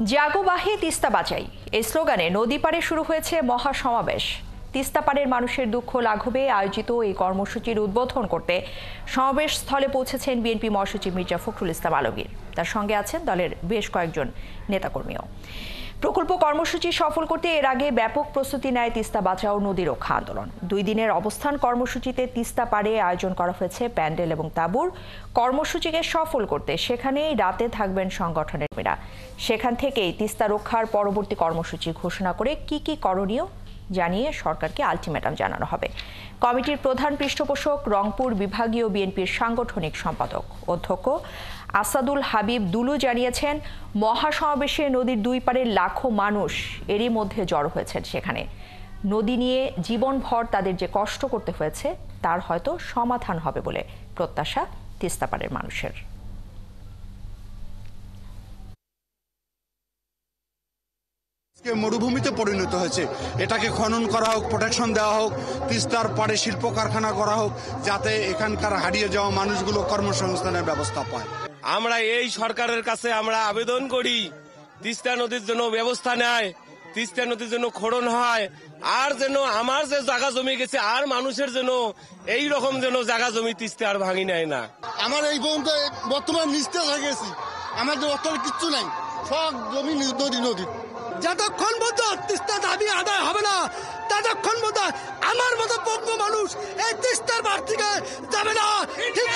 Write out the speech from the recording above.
জাগো বাহে তিস্তা বাঁচাই এই স্লোগানে নদী পাড়ে শুরু হয়েছে মহাসমাবেশ। তিস্তা পাড়ের মানুষের দুঃখ লাঘবে আয়োজিত এই কর্মসূচির উদ্বোধন করতে সমাবেশ স্থলে পৌঁছেছেন বিএনপি মহাসচিব মির্জা ফখরুল ইসলাম আলমগীর। তার সঙ্গে আছেন দলের বেশ কয়েকজন নেতাকর্মীও। প্রকল্প কর্মসূচি সফল করতে এর আগে ব্যাপক প্রস্তুতি নেয় তিস্তা বাঁচাও নদী রক্ষা আন্দোলন। 2 দিনের অবস্থান কর্মসূচিতে তিস্তা পাড়ে আয়োজন করা হয়েছে প্যান্ডেল এবং তাঁবুর। কর্মসূচিকে সফল করতে সেখানেই রাতে থাকবেন সংগঠনের কর্মীরা। সেখান থেকেই তিস্তা রক্ষার পরবর্তী কর্মসূচি ঘোষণা করে কি করণীয় জানিয়ে সরকারকে আলটিমেটাম জানানো হবে। কমিটির প্রধান পৃষ্ঠপোষক রংপুর বিভাগীয় বিএনপির সাংগঠনিক সম্পাদক অধ্যক্ষ আসাদুল হাবিব দুলু জানিয়েছেন, মহাসমাবেশে নদীর 2 পাড়ের লাখো মানুষ এরই মধ্যে জড়ো হয়েছেন সেখানে। নদী নিয়ে জীবনভর তাদের যে কষ্ট করতে হয়েছে তার হয়তো সমাধান হবে বলে প্রত্যাশা তিস্তা পাড়ের মানুষের। মরুভূমিতে পরিণত হয়েছে, এটাকে খনন করা হোক, প্রোটেকশন দেওয়া হোক, তিস্তার পাড়ে শিল্প কারখানা করা হোক, যাতে এখানকার হারিয়ে যাওয়া মানুষগুলো কর্মসংস্থানের ব্যবস্থা পায়। আমরা এই সরকারের কাছে আমরা আবেদন করি, তিস্তা নদীর জন্য ব্যবস্থা নেয়, তিস্তা নদীর জন্য খনন হয়, আর যেন আমার যে জায়গা জমি গেছে আর মানুষের জন্য এই রকম যেন জায়গা জমি তিস্তা আর ভাঙি নেয় না। আমার এই পর্যন্ত বর্তমান নিস্তেজ হয়ে গেছি, আমাদের অর্থের কিচ্ছু নাই, সব জমি নদী। যতক্ষণ পর্যন্ত তিস্তা দাবি আদায় হবে না ততক্ষণ পর্যন্ত আমার মতো বঙ্গ মানুষ এই তিস্তার পার থেকে যাবে না। ঠিক